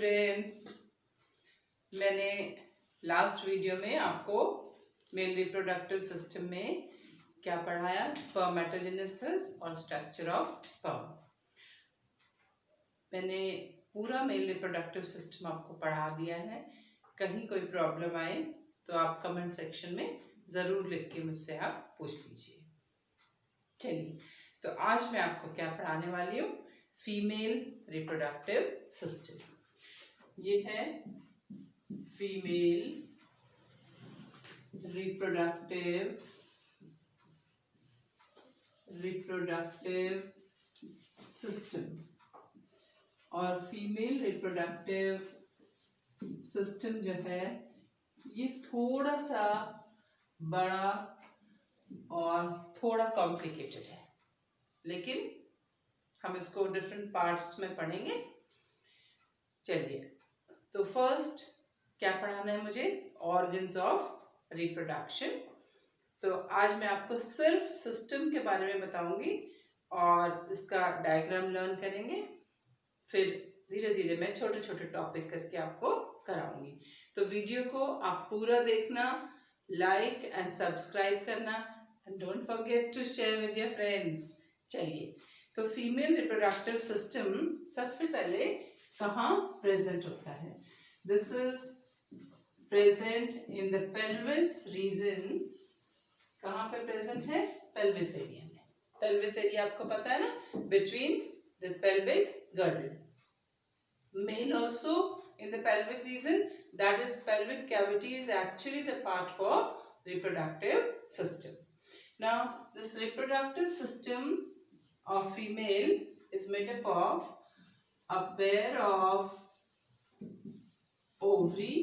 Students, मैंने last video में आपको मेल रिप्रोडक्टिव सिस्टम में क्या पढ़ाया, स्पर्मेटोजेनेसिस और स्ट्रक्चर ऑफ स्पर्म। मैंने पूरा मेल रिप्रोडक्टिव सिस्टम आपको पढ़ा दिया है। कहीं कोई प्रॉब्लम आए तो आप कमेंट सेक्शन में ज़रूर लिख के मुझसे आप पूछ लीजिए। चलिए, तो आज मैं आपको क्या पढ़ाने वाली हूँ, फीमेल रिप्रोडक्टिव सिस्टम। ये है फीमेल रिप्रोडक्टिव सिस्टम। और फीमेल रिप्रोडक्टिव सिस्टम जो है ये थोड़ा सा बड़ा और थोड़ा कॉम्प्लिकेटेड है, लेकिन हम इसको डिफरेंट पार्ट्स में पढ़ेंगे। चलिए, तो फर्स्ट क्या पढ़ाना है मुझे, ऑर्गन्स ऑफ रिप्रोडक्शन। तो आज मैं आपको सिर्फ सिस्टम के बारे में बताऊंगी और इसका डायग्राम लर्न करेंगे। फिर धीरे धीरे मैं छोटे छोटे टॉपिक करके आपको कराऊंगी। तो वीडियो को आप पूरा देखना, लाइक एंड सब्सक्राइब करना, and don't forget to share with your friends. चलिए, तो फीमेल रिप्रोडक्टिव सिस्टम सबसे पहले कहाँ प्रेजेंट होता है? This is present in the pelvis region. कहाँ पे प्रेजेंट है? पेल्विस एरिया में। पेल्विस एरिया आपको पता है ना, between the pelvic girdle. Male also in the pelvic region, that is pelvic cavity is actually the part for reproductive system. Now this reproductive system of female is made up of a pair of ovary,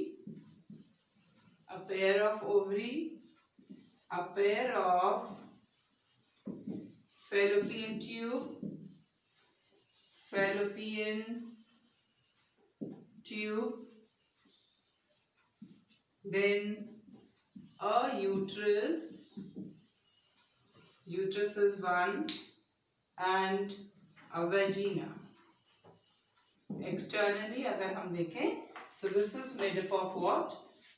a pair of fallopian tube, then a uterus is one, and a vagina. Externally अगर हम देखें तो this is made up of what?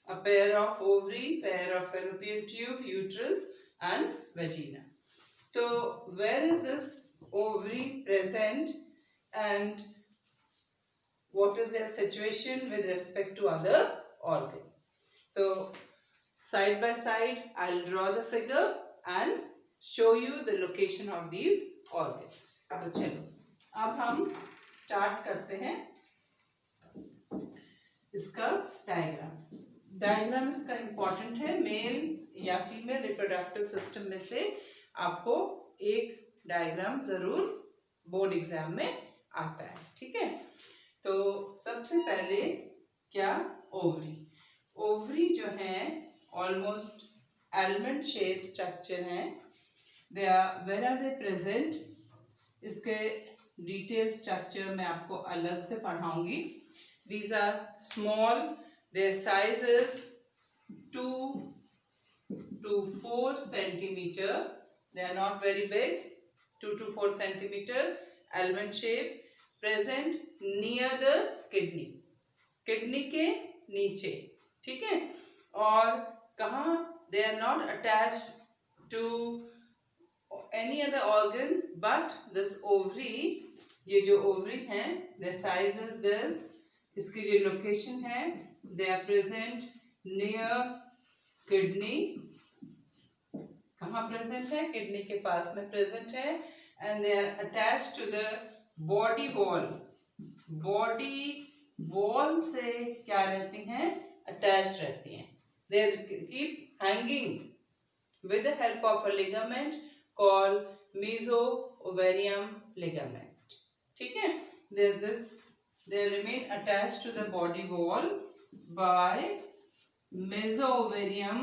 A pair of ovary, pair of fallopian tube, uterus and vagina. So where is this ovary present and what is their situation with respect to other organ? So side by side I'll draw the figure and show you the location of these organs. तो चलो अब हम start करते हैं इसका diagram इसका important है। Mail या फीमेल रिप्रोडक्टिव सिस्टम में से आपको एक डायग्राम जरूर बोर्ड एग्जाम में आता है, ठीक है। तो सबसे पहले क्या, ओवरी जो है ऑलमोस्ट एलमंड शेप स्ट्रक्चर है। वेयर आर दे प्रेजेंट, इसके डिटेल स्ट्रक्चर मैं आपको अलग से पढ़ाऊंगी। These are small, their size is 2 to 4 centimeter. They are not very big. 2 to 4 centimeter, almond shape, present near the kidney के नीचे, ठीक है। और कहाँ, they are not attached to any other organ but this ovary। ये जो ovary है, their size is this। इसकी जो लोकेशन है, they are present near kidney। कहाँ प्रेजेंट है? किडनी के पास में प्रेजेंट है। And they are attached to the body wall से क्या रहती हैं? अटैच्ड रहती हैं। They keep hanging with the help of a ligament called mesovarium ligament, ठीक है। They remain attached to the body wall by mesovarium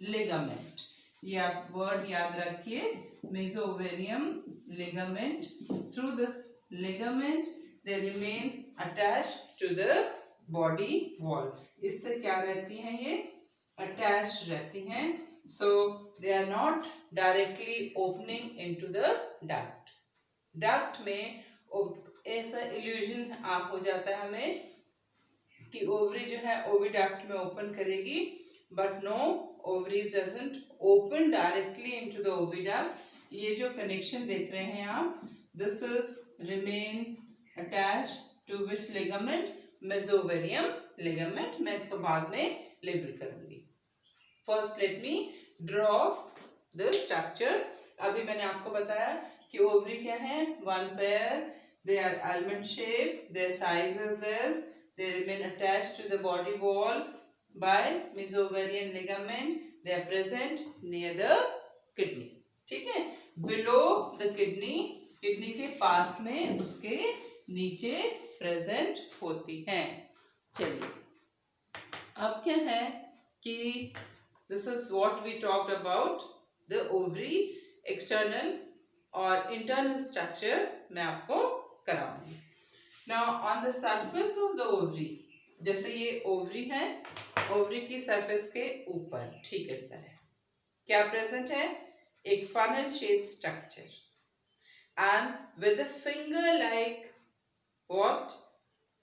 ligament. ये आप वर्ड याद रखिए, mesovarium ligament. Through this ligament they remain attached to the body wall. इससे क्या रहती हैं? ये अटैच्ड रहती हैं। So they are not directly opening into the duct. Duct में ऐसा इल्यूजन आप हो जाता है हमें कि ओवरी जो है ओविडक्ट में ओपन करेगी, but no, ovaries doesn't open directly into the oviduct. ये जो कनेक्शन देख रहे हैं आप, this is remain attach to which ligament, mesovarium ligament. मैं इसको बाद में लेबल करूंगी। First let me draw the structure. अभी मैंने आपको बताया कि ओवरी क्या है, one pair, they are almond shaped, their size is this, they remain attached to the body wall by mesovarian ligament, they are present near the kidney, ठीक है, below the kidney, kidney के पास में उसके नीचे present होती हैं। चलिए अब क्या है कि this is what we talked about the ovary, external और इंटरनल स्ट्रक्चर मैं आपको कराऊंगी। Now on the surface of the ovary, जैसे ये ओवरी है, ओवरी की सरफेस के ऊपर ठीक इस तरह क्या प्रेजेंट है, एक funnel shape structure and with a finger like what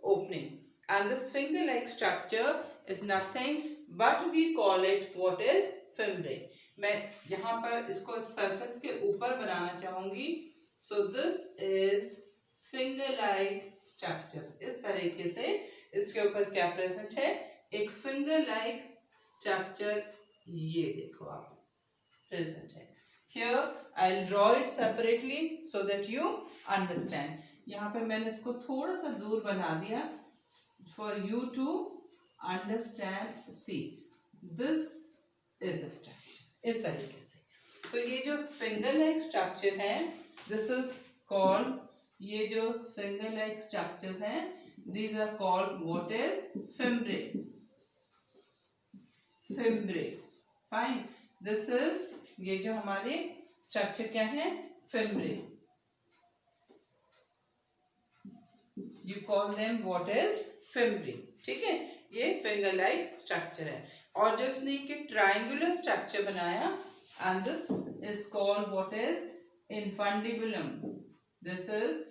opening, and this finger like structure is nothing but we call it what is fimbriae. मैं यहाँ पर इसको सरफेस के ऊपर बनाना चाहूंगी, so this is finger like structures. इस तरीके से इसके ऊपर क्या प्रेजेंट है, एक फिंगर लाइक स्ट्रक्चर, ये देखो आप प्रेजेंट है। Here I will draw it separately so that you understand. यहाँ पे मैंने इसको थोड़ा सा दूर बना दिया for you to understand. See this is the structure, इस तरीके से। तो ये जो फिंगर लाइक स्ट्रक्चर है, दिस इज कॉल्ड, ये जो फिंगर लाइक स्ट्रक्चर्स हैं, these are called what is fimbriae, fimbriae, fine, this is, ये जो हमारे स्ट्रक्चर क्या है, fimbriae, you call them what is fimbriae, ठीक है, ये फिंगर लाइक स्ट्रक्चर है। और जो इसने कि ट्रायंगुलर स्ट्रक्चर बनाया, and this is called what is infundibulum, this is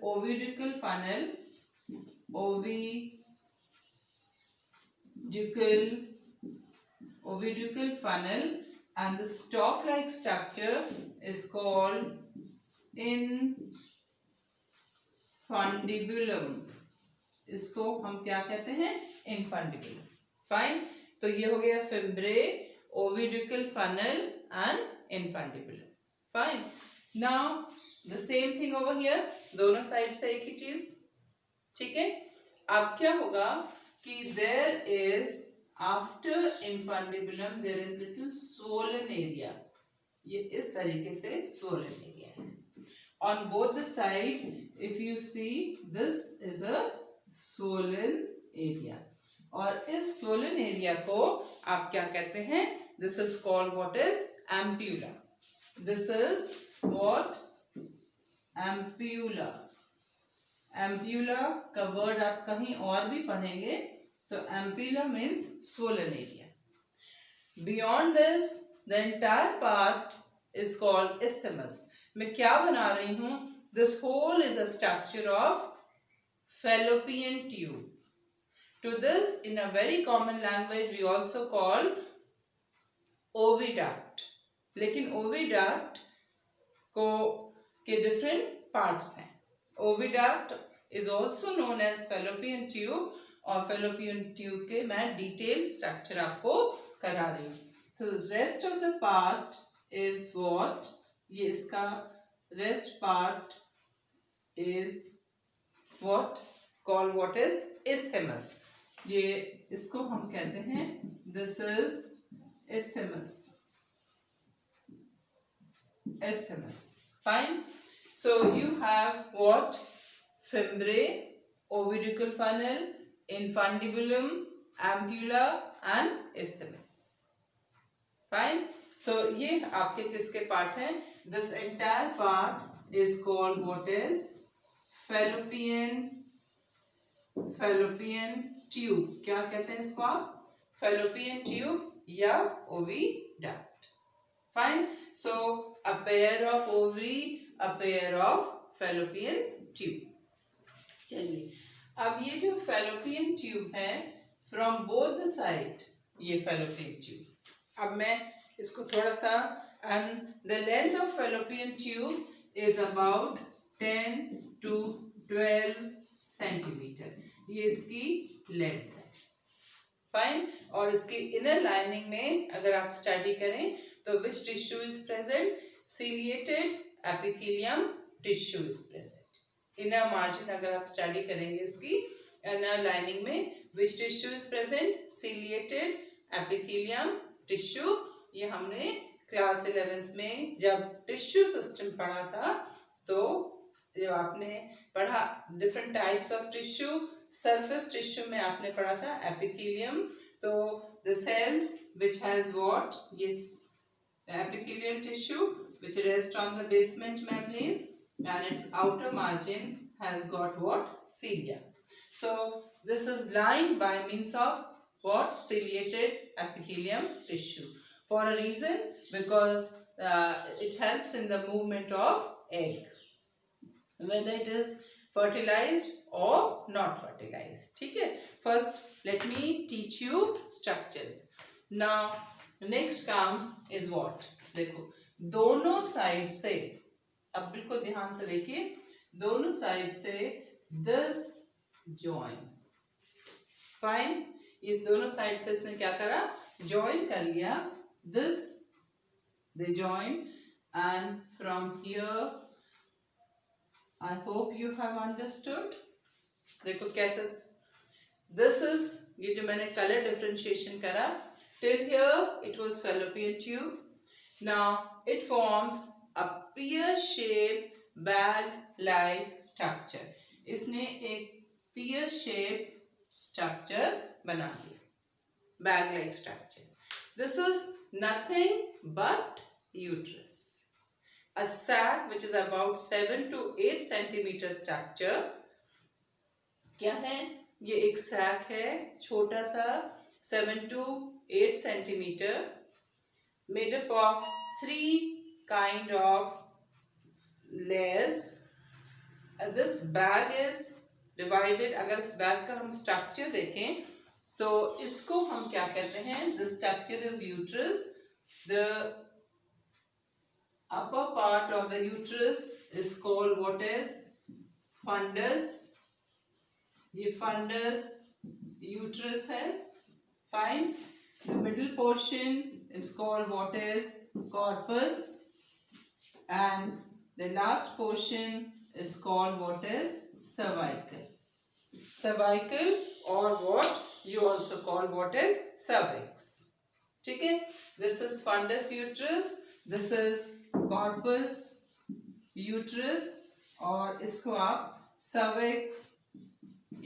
oviducal funnel, oviducal funnel, and the stalk like structure is called infundibulum। इसको हम क्या कहते हैं, infundibulum, फाइन। तो ये हो गया fimbriae, oviducal funnel and infundibulum, fine. Now the same thing over here, दोनों साइड से एक ही चीज, ठीक है। अब क्या होगा कि there is after infundibulum there is little swollen area, ये इस तरीके से swollen एरिया है। On both the side if you see this is a swollen area, और इस swollen एरिया को आप क्या कहते हैं, this is called what is ampulla, this is what ampulla। ampulla का वर्ड आप कहीं और भी पढ़ेंगे तो ampulla means swollen area। beyond this the entire part is called isthmus। मैं क्या बना रही हूं, this whole is a structure of fallopian tube। to this in a very common language we also call oviduct, लेकिन oviduct को के different parts हैं। Oviduct is also known as fallopian tube, और fallopian ट्यूब के मैं detail structure आपको करा रही हूँ। तो rest of the part is what, ये इसका rest part is what called what is isthmus। ये इसको हम कहते हैं, this is isthmus, isthmus, fine। So you have what, fimbriae, oviducal funnel, infundibulum, ampulla and isthmus, fine। तो ये आपके किसके पार्ट हैं, this entire part is called what is fallopian tube। क्या कहते हैं इसको आप, fallopian tube या oviduct, fine। So a pair of ovary, a pair of fallopian tube. चलिए अब ये जो फैलोपियन ट्यूब है फ्रॉम बोथ द साइड, ये फैलोपियन ट्यूब, अब मैं इसको थोड़ा सा, and the length of fallopian tube is about 10 to 12 centimetre, ये इसकी लेंथ है। फाइन। और इसकी इनर लाइनिंग में अगर आप स्टडी करें तो which tissue is present, ciliated epithelium tissue is present. Inner margin अगर आप स्टडी करेंगे इसकी इनर लाइनिंग में, which tissue is present, ciliated epithelium tissue. ये हमने क्लास 11th में जब टिश्यू सिस्टम पढ़ा था, तो जब आपने पढ़ा different types of tissue, surface tissue में आपने पढ़ा था एपिथेलियम, तो the cells which has what, ये epithelial tissue which rests on the basement membrane and its outer margin has got what, cilia. So this is lined by means of what, ciliated epithelium tissue, for a reason because it helps in the movement of egg, whether it is fertilized or not fertilized. ठीक है, first let me teach you structures. Now next comes is what, देखो दोनों side से, अब बिल्कुल ध्यान से देखिए, दोनों साइड से this join, फाइन, ये दोनों साइड से इसने क्या करा, ज्वाइन कर लिया, this they join, and from here I hope you have understood. देखो कैसे, this is, ये जो मैंने कलर डिफरेंशिएशन करा, till here it was fallopian tube. Now it forms a pear-shaped bag-like structure. इसने एक pear-shaped structure बना दिया, bag-like structure. This is nothing but uterus. A sac which is about 7 to 8 centimeter structure. क्या है? ये एक sac है, छोटा सा, 7 to 8 centimeter, made up of 3 kind of layers. This bag is divided, अगर इस bag का हम structure देखें तो इसको हम क्या कहते हैं, the structure is uterus. The upper part of the uterus is called what is, fundus. ये fundus uterus है, fine. The middle portion is called what is, corpus, and the last portion is called what is, cervical. Cervical, or what you also call what is, cervix. ठीक है, this is fundus uterus, this is corpus uterus, और इसको आप cervix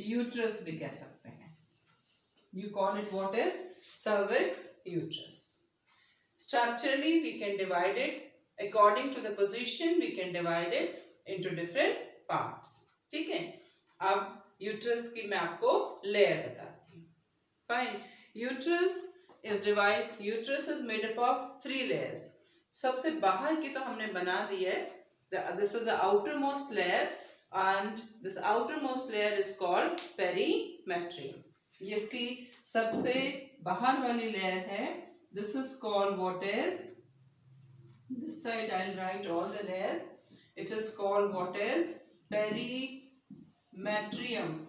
uterus भी कह सकते हैं. You call it what is, cervix uterus. Structurally we can divide it according to the position, we can divide it into different parts. ठीक है, अब uterus की मैं आपको layer बताती हूँ. Fine. Uterus is made up of 3 layers. सबसे बाहर की तो हमने बना दी है. This is the outermost layer, and this outermost layer is called perimetrium. ये इसकी सबसे बाहर वाली लेयर है. This is called what is, this side I'll write all the layer. It is called what is, perimetrium.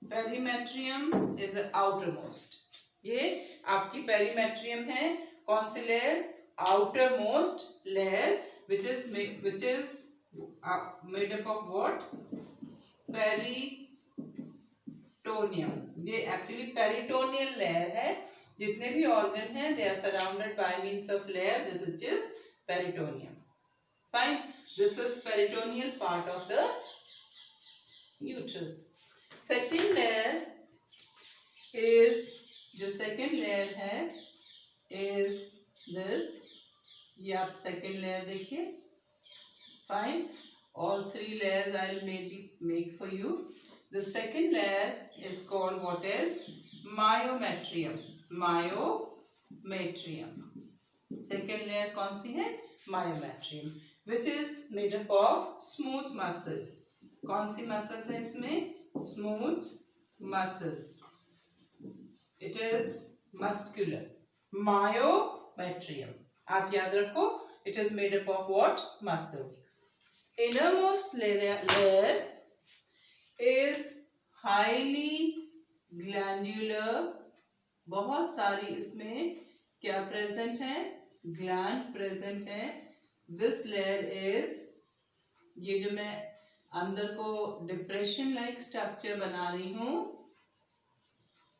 Perimetrium is the outermost. ये आपकी perimetrium है. कौन सी layer, outermost layer, which is made up of what, peritoneum. ये actually peritoneal layer है. जितने भी organ हैं, they are surrounded by means of layer, which is peritoneum. Fine. This is peritoneal part of the uterus. Second layer is, जो second layer है is this. ये आप second layer देखिए. Fine. All 3 layers I'll make for you. The second layer is called what is, myometrium. Myometrium. Second layer कौन सी है, myometrium, which is made up of smooth muscle. कौन सी muscles है इसमें? Smooth muscles. It is muscular. Myometrium. आप याद रखो, it is made up of what? Muscles. Innermost layer is highly glandular. बहुत सारी इसमें क्या present है? Gland present है. This layer is, ये जो मैं अंदर को depression like structure बना रही हूँ,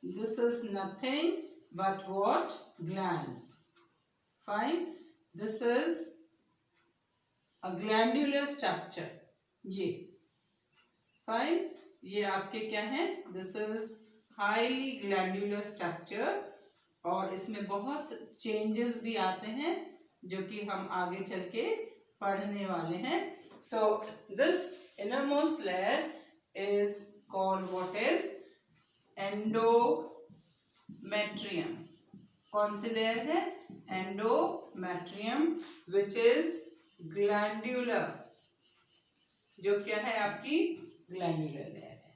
this is nothing but what? Glands. Fine. This is a glandular structure. ये fine. ये आपके क्या है? This is highly glandular structure. और इसमें बहुत changes भी आते हैं जो कि हम आगे चल के पढ़ने वाले हैं. तो this innermost layer is called what is? Endometrium. कौन सी लेयर है? Endometrium, which is glandular. जो क्या है आपकी? Glandular layer है.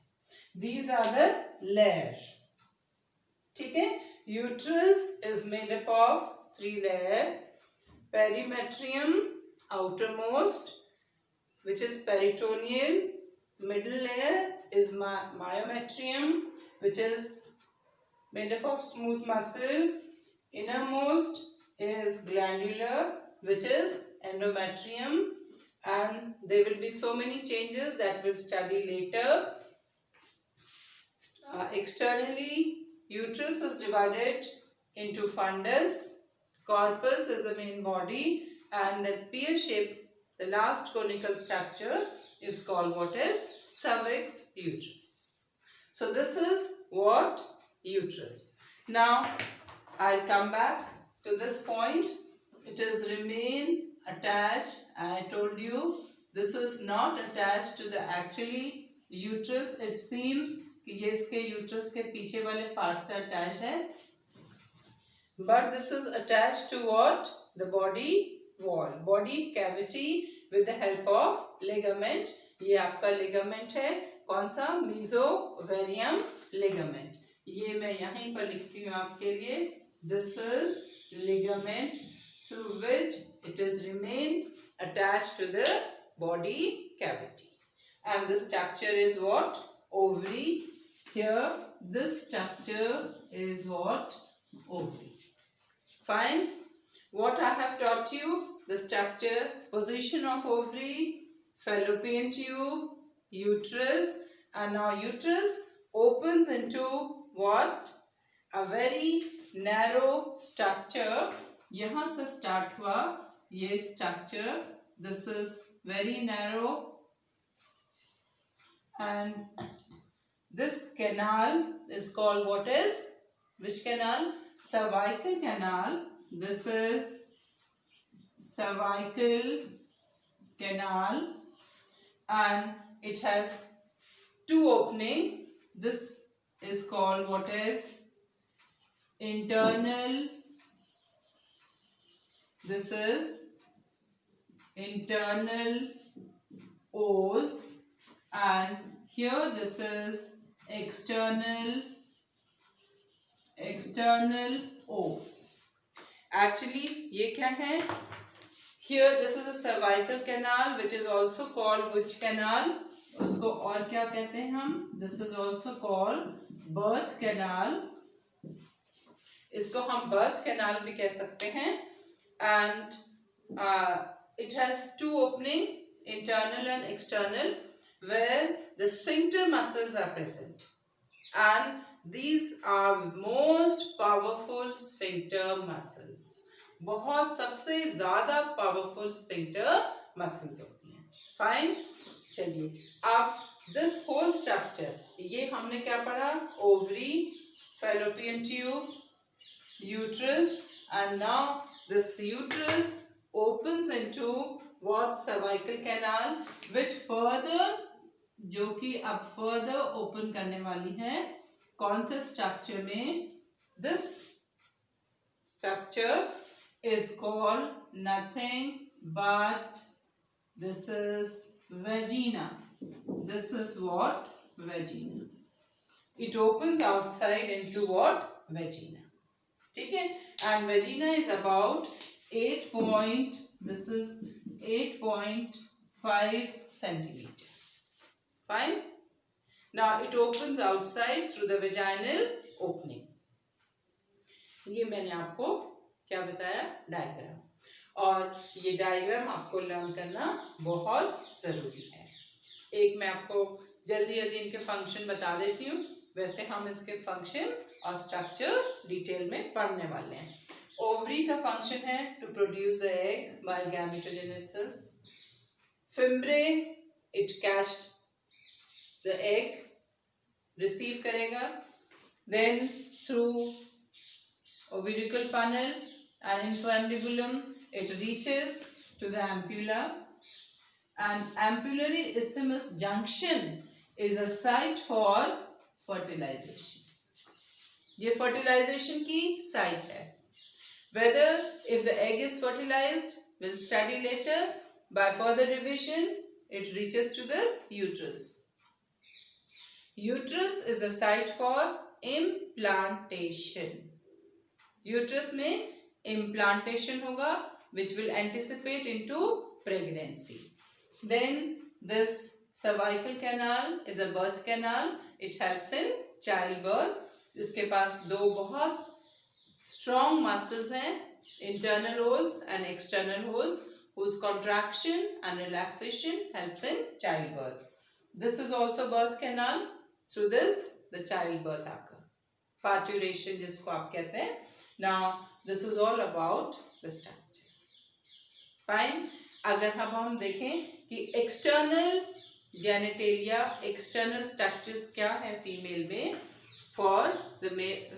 These are the layers. ठीक है? Uterus is made up of 3 layers. Perimetrium, outermost, which is peritoneal. Middle layer is myometrium, which is made up of smooth muscle. Innermost is glandular, which is endometrium, and there will be so many changes that we'll study later. Externally, uterus is divided into fundus. Corpus is the main body, and the pear-shaped, the last conical structure is called what is? Cervix uterus. So this is what? Uterus. Now I'll come back to this point. It is remain attached, and I told you this is not attached to the actually uterus. It seems कि ये इसके uterus के पीछे वाले part से attached है, but this is attached to what? The body wall, body cavity with the help of ligament. ये आपका ligament है, कौन सा? Mesoovarium ligament. ये मैं यहीं पर लिखती हूँ आपके लिए. This is ligament through which it is remain attached to the body cavity. And the structure is what? Ovary. Here this structure is what? Ovary. Fine. What I have taught you? The structure, position of ovary, fallopian tube, uterus, and now uterus opens into what? A very narrow structure. यहाँ से start हुआ ये structure. This is very narrow, and this canal is called what is? Which canal? Cervical canal. This is cervical canal, and it has 2 openings. This is called what is? Internal. This is internal os, and here this is external os. Actually ये क्या है? Here this is a cervical canal, which is also called which canal? उसको और क्या कहते हैं हम? This is also called birth canal. इसको हम birth canal भी कह सकते हैं. And it has 2 openings, internal and external, where the sphincter muscles are present, and these are most powerful sphincter muscles. बहुत सबसे ज़्यादा powerful sphincter muscles होती हैं. Fine. चलिए अब this whole structure, ये हमने क्या पढ़ा? Ovary, fallopian tube, uterus, and now this uterus opens into what? Cervical canal, which further, जो कि अब further open करने वाली है कौन से structure में? This structure is called nothing but This is vagina. This is what? Vagina. It opens outside into what? Vagina. ठीक है? And vagina is about 8.5 centimeter. Fine? Now it opens outside through the vaginal opening. ये मैंने आपको क्या बताया? Diagram. और ये diagram आपको लर्न करना बहुत जरूरी है. एक मैं आपको जल्दी जल्दी इनके फंक्शन बता देती हूँ. वैसे हम इसके फंक्शन और स्ट्रक्चर डिटेल में पढ़ने वाले हैं. ओवरी का फंक्शन है to produce egg by gametogenesis. Fimbriae it catch the egg, receive करेगा. Then through oviducal funnel and infundibulum it reaches to the ampulla, and ampullary isthmus junction is a site for fertilization. ये fertilization की site है. Whether if the egg is fertilized we'll study later. By further revision it reaches to the uterus. Uterus is the site for implantation. Uterus में implantation होगा which will anticipate into pregnancy. Then this cervical canal is a birth canal. It helps in childbirth. इसके पास दो बहुत strong muscles हैं, internal os and external os, whose contraction and relaxation helps in childbirth. This is also birth canal. Through this the childbirth occur. Parturition जिसको आप कहते हैं. Now this is all about the structure. Fine. अगर हम देखें कि external genitalia, external structures क्या है female में for the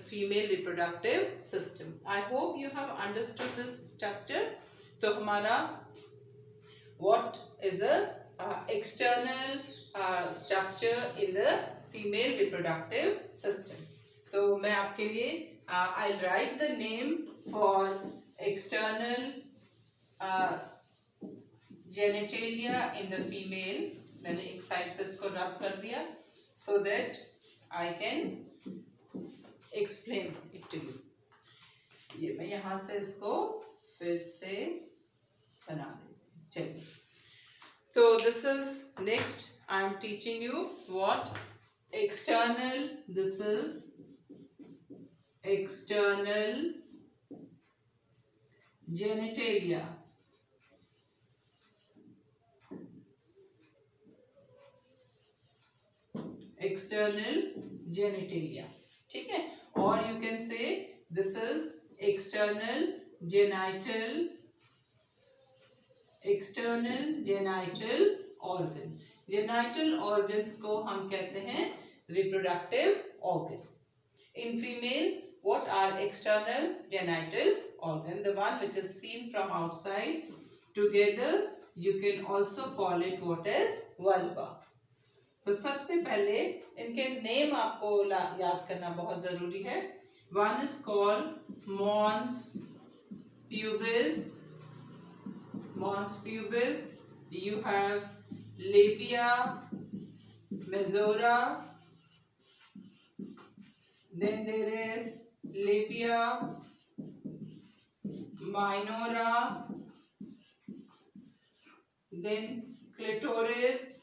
female reproductive system. I hope you have understood this structure. तो हमारा what is the external structure in the female reproductive system. तो मैं आपके लिए I'll write the name for external genitalia in the female. मैंने एक side से इसको रब कर दिया so that I can explain it to you. ये मैं यहाँ से इसको फिर से बना देती हूँ. चलिए. तो this is next. I am teaching you what external. This is external genitalia. External genitalia. ठीक है. Or you can say this is external genital organ. Genital organs को हम कहते हैं reproductive organ. In female, what are external genital organ? The one which is seen from outside. Together you can also call it what is vulva. तो सबसे पहले इनके name आपको याद करना बहुत जरूरी है. One is called mons pubis. Mons pubis. You have labia majora. Then there is labia minora. Then clitoris.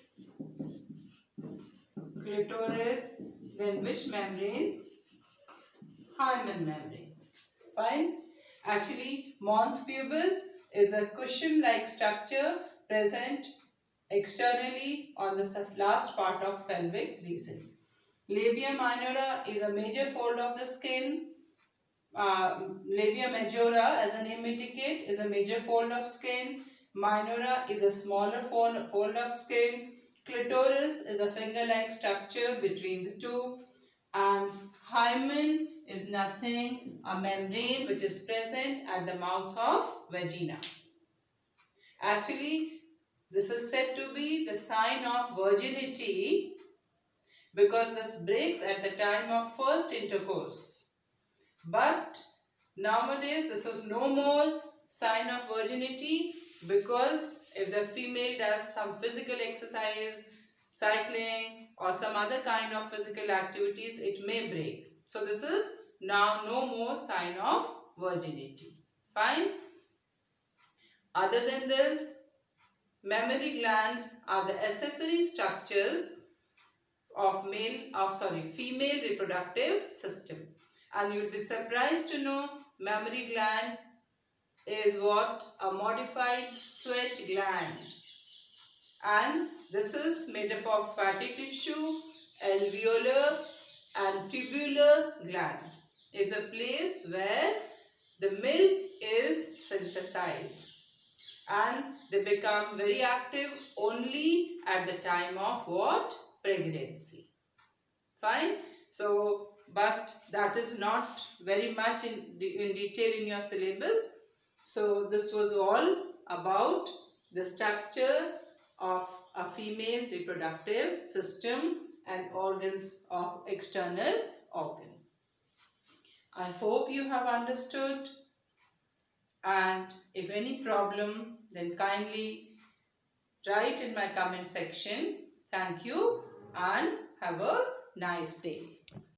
Then which membrane? Hymen membrane. Fine. Actually, mons pubis is a cushion-like structure present externally on the last part of pelvic region. Labia minora is a major fold of the skin. Labia majora, as the name indicates, is a major fold of skin. Minora is a smaller fold of skin. Clitoris is a finger-like structure between the two, and hymen is nothing, a membrane which is present at the mouth of vagina. Actually, this is said to be the sign of virginity because this breaks at the time of first intercourse. But nowadays this is no more sign of virginity because if the female does some physical exercise, cycling or some other kind of physical activities, it may break. So this is now no more sign of virginity. Fine. Other than this, mammary glands are the accessory structures of female reproductive system. And you'll be surprised to know mammary gland is what? A modified sweat gland. And this is made up of fatty tissue, alveolar and tubular gland. Is a place where the milk is synthesized. And they become very active only at the time of what? Pregnancy. Fine. So, but that is not very much in detail in your syllabus. So, this was all about the structure of a female reproductive system and organs of external organ. I hope you have understood, and if any problem, then kindly write in my comment section. Thank you and have a nice day.